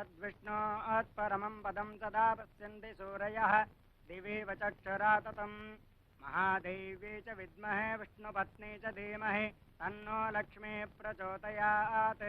तद्विष्णोत्परमं पदं सदा पश्यन्ति सूरयः दिवेव चक्षुरा ततं महादेव्यै च विद्महे विष्णुपत्नी च धीमहि तन्नो लक्ष्मी प्रचोदयात्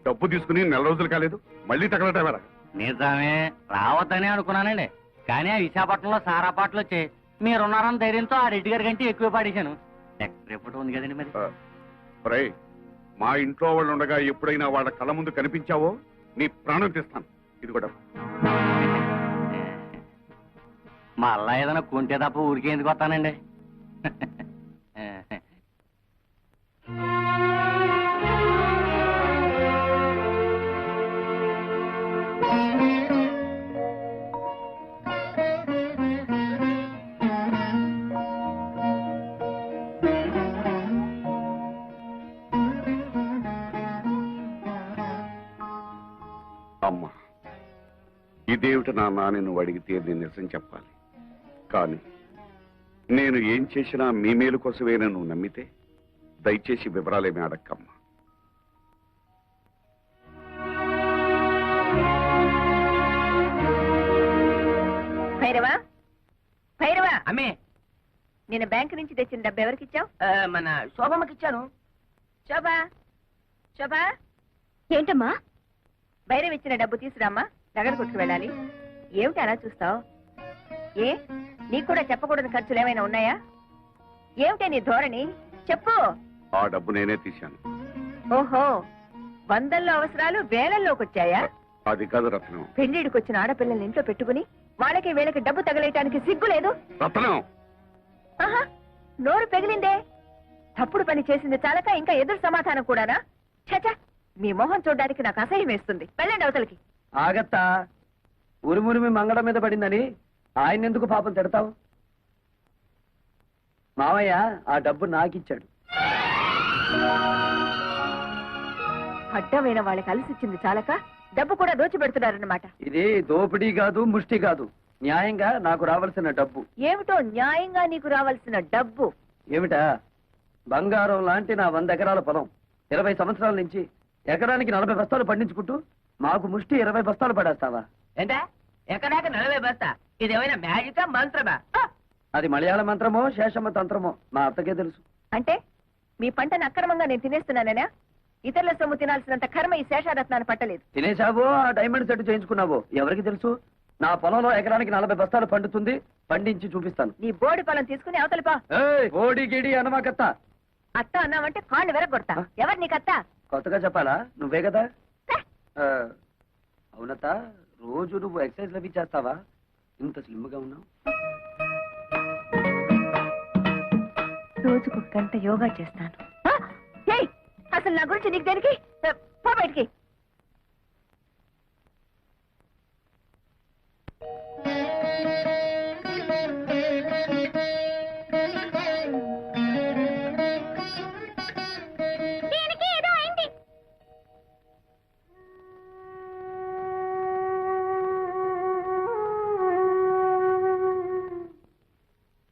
డబ్బు తీసుకుని నెల రోజులు కాలేదు మళ్ళీ తగలటవరా? నిజమే రావద్దని అనుకున్నానండి, కానీ ఆ విశాఖపట్నంలో సారా పాటలు వచ్చాయి. మీరున్నారని ధైర్యంతో ఆ రెడ్డి గారి కంటే ఎక్కువ పాడేశాను. రిపోర్ట్ ఉంది కదండి మరి. మా ఇంట్లో వాళ్ళు ఉండగా ఎప్పుడైనా వాళ్ళ కళ్ళ ముందు కనిపించావో నీ ప్రాణం తీస్తాను. ఇది కూడా మళ్ళా ఏదైనా కొంటే తప్ప ఊరికే ఎందుకు వస్తానండి. అమ్మా, ఇదేమిటి నాన్న అని నువ్వు అడిగితే నేను నిజం చెప్పాలి. కానీ నేను ఏం చేసినా మీ మేలు కోసమే నువ్వు నమ్మితే దయచేసి వివరాలేమీ అడక్కమ్మా. భైరవా, భైరవా, అమ్మే నేను బ్యాంక్ నుంచి తెచ్చిన డబ్బు ఎవరికి ఇచ్చావు? మన శోభమ్మకి ఇచ్చాను. శోభా, శోభా, ఏంటమ్మా? భైరవ్ ఇచ్చిన డబ్బు తీసురామ్మా, నగదు కొట్టుకు వెళ్ళాలి. ఏమిటి అలా చూస్తావు? ఏ నీకు కూడా చెప్పకూడని ఖర్చులు ఏమైనా ఉన్నాయా? ఏమిటే నీ ధోరణి? చెప్పు. ఆ డబ్బు నేనే తీశాను. ఓహో, వందల్లో అవసరాలు వేలల్లోకి వచ్చాయా? అది కాదు రత్నం. పెళ్లిడికి వచ్చిన ఆడపిల్లల్ని ఇంట్లో పెట్టుకుని వాళ్ళకి వీళ్ళకి డబ్బు తగలేయటానికి సిగ్గు లేదు? రత్నం, ఆహా, నోరు పెగిలిందే. తప్పుడు పని చేసింది చాలక ఇంకా ఎదురు సమాధానం కూడానా? చచా, మీ మొహం చూడడానికి నాకు అసహ్యం వేస్తుంది. వెళ్ళండి అవతలకి. ఆగత్తా, ఉరుమురిమి మంగళం మీద పడిందని ఆయన ఎందుకు పాపం తిడతావు? మావయ్య ఆ డబ్బు నాకిచ్చాడు. అడ్డమైన వాళ్ళకి అలసిచ్చింది చాలక డబ్బు కూడా దోచిపెడుతున్నారన్నమాట. ఇది దోపిడీ కాదు, ముష్టి కాదు, న్యాయంగా నాకు రావాల్సిన డబ్బు. ఏమిటో న్యాయంగా నీకు రావాల్సిన డబ్బు? ఏమిటా? బంగారం లాంటి నా 100 ఎకరాల పొలం 20 సంవత్సరాల నుంచి ఎకరానికి 40 బస్తాలు పండించుకుంటూ మాకు ముష్టి 20 బస్తాలు పడేస్తావా? ఏంటా ఎక్కడాక 40 బస్తా? ఇదేమైనా మ్యాజికా మంత్రమా? అది మలయాళ మంత్రమో శేషమ్మ తంత్రమో మా అత్తకే తెలుసు. అంటే మీ పంటను అక్రమంగా నేను తినేస్తున్నానేనా? ఇతరుల సొమ్ము తినాల్సినంత కర్మ ఈ శేషారత్నాన్ని పట్టలేదు. తినేశావో ఆ డైమండ్ సెట్ చేయించుకున్నావో ఎవరికి తెలుసు? నా పొలంలో ఎకరానికి 40 బస్తాలు పండుతుంది, పండించి చూపిస్తాను. నీ బోడి పొలం తీసుకుని అవతలిపా. ఓడి గిడి అనమాకత్త. అత్త అన్నావంటే కాళ్ళు వెరగొడతా. ఎవరు నీకత్త? కొత్తగా చెప్పాలా? నువ్వే కదా. అవునత్త, రోజు నువ్వు ఎక్సర్సైజ్ లవి చేస్తావా? ఇంత స్లిమ్ గా ఉన్నావు. రోజుకు గంట యోగా చేస్తాను. అసలు నా గురించి నీకు దేనికి? పో బయటికి.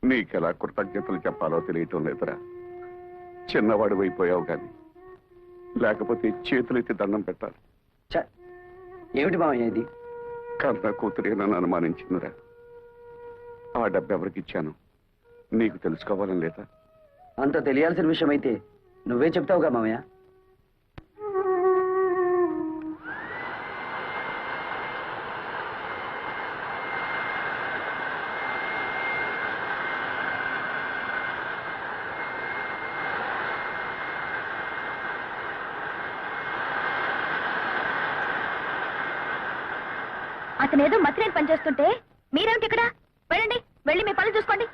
నీకెలా కృతజ్ఞతలు చెప్పాలో తెలియటం లేదురా. చిన్నవాడు అయిపోయావు గాని లేకపోతే చేతులెత్తి దండం పెట్టాలి. ఏమిటి మామయ్య ఇది? కన్న కూతురే నన్ను అనుమానించిందిరా. ఆ డబ్బు ఎవరికి ఇచ్చాను నీకు తెలుసుకోవాలని లేదా? అంత తెలియాల్సిన విషయం అయితే నువ్వే చెప్తావుగా మామయ్య. అతనేదో మత్రేని పనిచేస్తుంటే మీరేమిటి ఇక్కడ? వెళ్ళండి, వెళ్ళి మీ పనులు చూసుకోండి.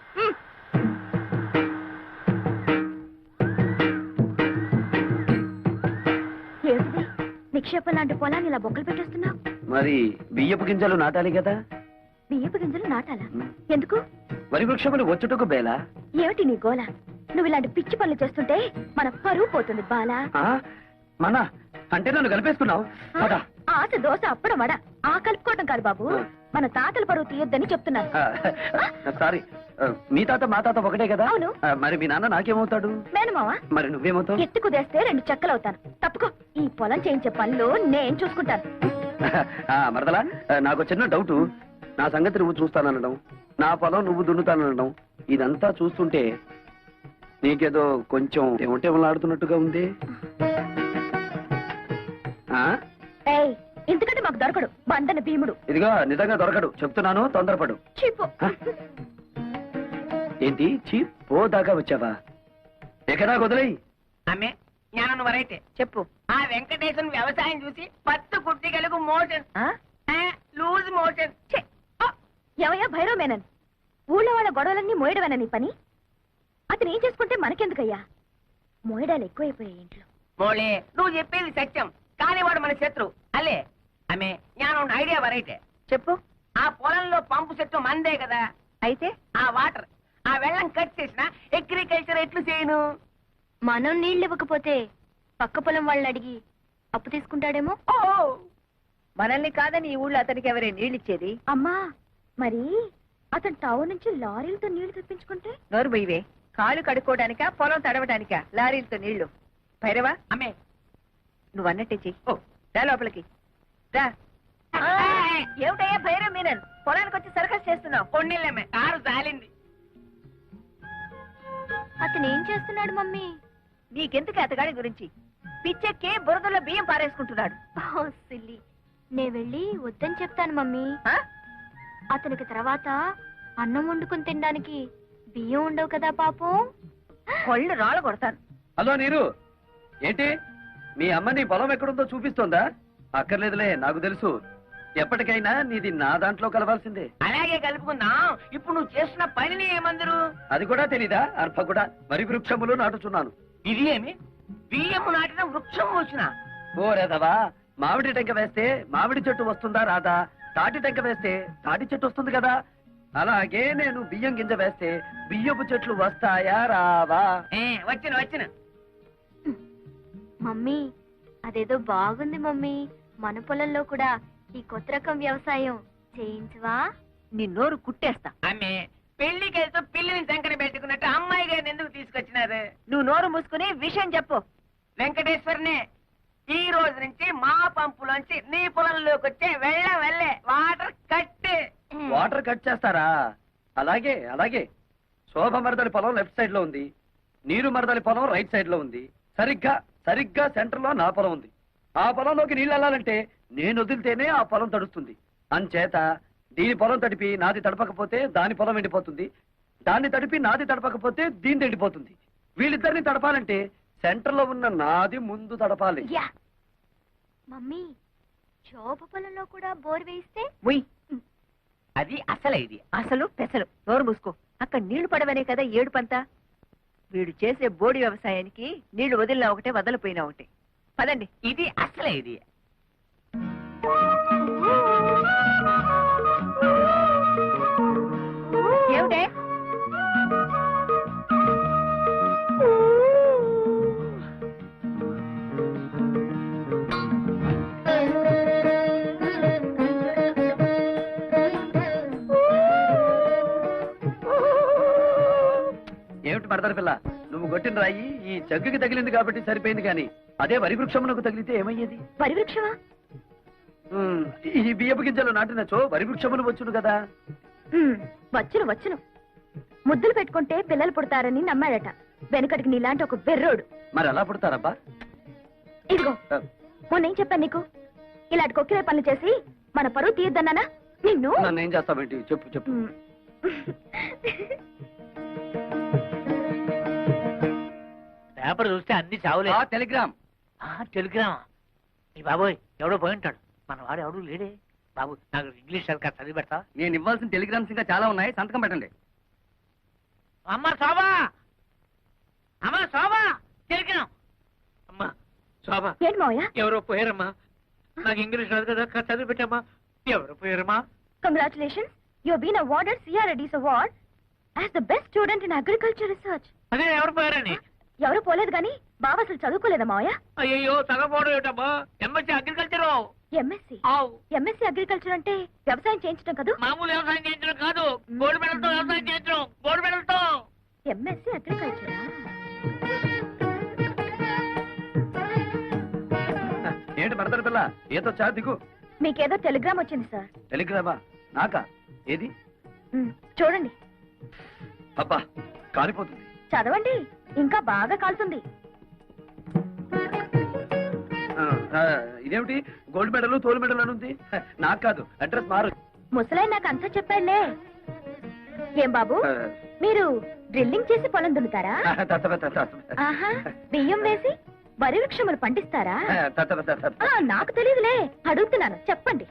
నిక్షేపం లాంటి పొలాన్ని ఇలా బొక్కలు పెట్టేస్తున్నావు. మరి బియ్యపు గింజలు నాటాలి కదా. బియ్యపు గింజలు నాటాలా? ఎందుకు? వరి వృక్షములు వచ్చుటకు బేలా. ఏమిటి నీ గోల? నువ్వు ఇలాంటి పిచ్చి పనులు చేస్తుంటే మన పరువు పోతుంది బాలా. మన అంటే నన్ను కలిపేసుకున్నావు. ఆశ దోశ అప్పడం వడ ఆ కలుపుకోవటం కాదు బాబు, మన తాతల పరువు తీయొద్దని చెప్తున్నాను. సారీ, మీ తాత మా తాత ఒకటే కదా. అవును. మరి మీ నాన్న నాకేమవుతాడు? మేనమావా. మరి నువ్వేమవుతావు? ఎత్తి కుదేస్తే 2 చెక్కలవుతాను. తప్పుకో, ఈ పొలం చేయించే పనులు నేను చూసుకుంటాను. మరదలా, నాకు చిన్న డౌట్. నా సంగతి నువ్వు చూస్తాననడం, నా పొలం నువ్వు దున్నుతాననడం, ఇదంతా చూస్తుంటే నీకేదో కొంచెం ఏమంటే ఆడుతున్నట్టుగా ఉంది. ఏయ్, ఎందుకంటే మాకు దొరకడు బందన భీముడు. ఇదిగో నిజంగా దొరకడు, చెప్తున్నాను, తొందరపడు. చీపు. ఏంటి పో దాకా వచ్చావా? ఎక్కడా వదిలేయి. అమ్మే జ్ఞానం వరైతే చెప్పు. ఆ వెంకటేశన్ వ్యవసాయం చూసి పత్తు కుట్టిగలకు మోషన్ లూజ్ మోషన్. ఎవయా భైరవ మేనన్, ఊళ్ళో వాళ్ళ గొడవలన్నీ మోయడమేనా నీ పని? అతను ఏం చేసుకుంటే మనకెందుకయ్యా? మోయడాలు ఎక్కువైపోయాయి ఇంట్లో. మోళే, నువ్వు చెప్పేది సత్యం, కానీ వాడు మన శత్రు అల్లే. అమ్మే జ్ఞానం ఐడియా వరైతే చెప్పు. ఆ పొలంలో పంపు చెట్టు మందే కదా, అయితే ఆ వాటర్ ఆ వెళ్ళం కట్ చేసిన అగ్రికల్చర్ ఎట్లు చేయను? మనం నీళ్ళు ఇవ్వకపోతే పక్క పొలం వాళ్ళని అడిగి అప్పు తీసుకుంటాడేమో. ఓ మనల్ని కాదని ఈ ఊళ్ళో అతనికి ఎవరే నీళ్ళిచ్చేది? అమ్మా, మరి అతను టౌన్ నుంచి లారీలతో నీళ్లు తెప్పించుకుంటే? నోరు బొయ్యవే. కాలు కడుక్కోవడానికా పొలం తడవడానికా లారీలతో నీళ్లు? భైరవా, అమ్మే నువ్వు అన్నట్టే చెయ్యి. ఓ రా లోపలికి రా. ఏమిటయ్యా భైరవ మీనన్, పొలానికి వచ్చి సర్కస్ చేస్తున్నావు? కొన్నిళ్ళమ్మే, కారు జాలింది. అతను ఏం చేస్తున్నాడు మమ్మీ? నీకెందుకు అతగాడి గురించి? పిచ్చెక్కి బురదలో బియ్యం పారేసుకుంటున్నాడు. సిల్లి, నే వెళ్ళి వద్దని చెప్తాను మమ్మీ. ఆ? అతనికి తర్వాత అన్నం వండుకుని తినడానికి బియ్యం ఉండవు కదా పాపం. కొళ్ళు రాళ్ళ కొడతాను. హలో నీరు, ఏంటి మీ అమ్మ నీ పొలం ఎక్కడుందో చూపిస్తోందా? అక్కర్లేదులే, నాకు తెలుసు. ఎప్పటికైనా నీది నా దాంట్లో కలవాల్సిందే. అలాగే కలుపుకుందాం. ఇప్పుడు నువ్వు చేస్తున్న పనిని ఏమందరు? అది కూడా తెలీదా? అర్భ కూడా వరి వృక్షములు నాటుచున్నాను. ఇది ఏమి బియ్యము నాటిన వృక్షం వచ్చిన? ఓరేదవా, మామిడి టెంక వేస్తే మామిడి చెట్టు వస్తుందా రాదా? తాటి టెంక వేస్తే తాటి చెట్టు వస్తుంది కదా. అలాగే నేను బియ్యం గింజ వేస్తే బియ్యపు చెట్లు వస్తాయా రావా? వచ్చిన వచ్చిన. మమ్మీ, అదేదో బాగుంది మమ్మీ. మన పొలంలో కూడా ఈ కొత్త రకం వ్యవసాయం చేయించవా? నీ నోరు కుట్టేస్తా. అమ్మే, పెళ్లికి వెళ్తూ పిల్లిని సంకన పెట్టుకున్నట్టు అమ్మాయి గారిని ఎందుకు తీసుకొచ్చినారు? నువ్వు నోరు మూసుకుని విషయం చెప్పు. వెంకటేశ్వరనే, ఈ రోజు నుంచి మా పంపులోంచి నీ పొలంలోకి వచ్చే వెళ్ళే వాటర్ కట్. వాటర్ కట్ చేస్తారా? అలాగే అలాగే. శోభ మరదలి పొలం లెఫ్ట్ సైడ్ లో ఉంది, నీరు మరదలి పొలం రైట్ సైడ్ లో ఉంది. సరిగ్గా సెంటర్ లో నా పొలం ఉంది. ఆ పొలంలోకి నీళ్ళు వెళ్ళాలంటే నేను వదిలితేనే ఆ పొలం తడుస్తుంది. అంచేత దీని పొలం తడిపి నాది తడపకపోతే దాని పొలం ఎండిపోతుంది, దాన్ని తడిపి నాది తడపకపోతే దీని ఎండిపోతుంది. వీళ్ళిద్దరిని తడపాలంటే సెంటర్ లో ఉన్న నాది ముందు తడపాలి. యా. మమ్మీ, శోభ పొలంలో కూడా బోర్ వేయిస్తే? ఉయ్, అది అసలు ఇది. అసలు పెసలు. నోరు మూసుకో. అక్కడ నీళ్లు పడవనే కదా ఏడుపంతా. వీడు చేసే బోడి వ్యవసాయానికి నీళ్లు వదిలినా ఒకటే, వదలిపోయినా ఒకటే. పదండి. ఇది అసలే ఇది. ఏమిటే? ఏమిటి మరదల పిల్ల, నువ్వు కొట్టిన రాయి ఈ జగ్గుకి తగిలింది కాబట్టి సరిపోయింది, కానీ అదే వరి వృక్షమునకు తగిలితే ఏమయ్యేది? వరి వృక్షమా? ఈ బియ్యపు గింజలు నాటినచో వరి వృక్షములు వచ్చును కదా. వచ్చును. ముద్దులు పెట్టుకుంటే పిల్లలు పుడతారని నమ్మాడట వెనకటికి నీలాంటి ఒక బెర్రోడు. మరి ఎలా పుడతారబ్బా? ఇదిగో, మొన్నేం చెప్పాను నీకు? ఇలాంటి కొక్కిరే పనులు చేసి మన పరువు తీయద్దన్నానా నిన్ను? నన్ను ఏం చేస్తావేంటి? చెప్పు. పేపర్ చూస్తే అన్ని చావులే. టెలిగ్రామ్. టెలిగ్రామా? ఈ బాబోయ్, ఎవడో పోయి ఉంటాడు. మన వాడు ఎవడు లేడే. బాబు, నాకు ఇంగ్లీష్ సరిగ్గా చదివి పెడతా? నేను ఇవ్వాల్సిన టెలిగ్రామ్స్ ఇంకా చాలా ఉన్నాయి, సంతకం పెట్టండి. అమ్మ శోభా, టెలిగ్రామ్. అమ్మా శోభా, ఏంటి మావయ్య? ఎవరో పోయారమ్మా. నాకు ఇంగ్లీష్ రాదు కదా కాస్త చదివి పెట్టమ్మా. ఎవరు పోయారమ్మా? Congratulations, you been awarded CRADs award as the best student in agriculture research. అదే ఎవరు పోయారని? ఎవరు పోలేదు గాని బావ అసలు చదువుకోలేదా మావయ్య? అయ్యో తగపోవడం ఏమిటమ్మా? MSc agriculture. MSc MSc agriculture అంటే వ్యవసాయం చేయించడం కదా? మామూలు వ్యవసాయం చేయించడం కాదు, గోల్డ్ మెడల్తో వ్యవసాయం చేయించడం. గోల్డ్ మెడల్తో. ఎంఎస్సీ అగ్రికల్చరా? ఏంటి మరదల పిల్ల, ఏదో చా దిగు. మీకేదో టెలిగ్రామ్ వచ్చింది సార్. టెలిగ్రామా? నాకా? ఏది? చూడండి. అబ్బా కాలిపోతుంది. చదవండి, ఇంకా బాగా కాలుతుంది. ఇదేమిటి గోల్డ్ మెడల్ తోలు మెడల్ అని ఉంది? నాకు కాదు, అడ్రస్ మారు. ముసలాయి నాకు అంతా చెప్పాడులే. ఏం బాబు, మీరు డ్రిల్లింగ్ చేసి పొలం దున్నుతారా? ఆహా, బియ్యం వేసి వరి వృక్షములు పండిస్తారా? నాకు తెలియదులే, అడుగుతున్నాను, చెప్పండి.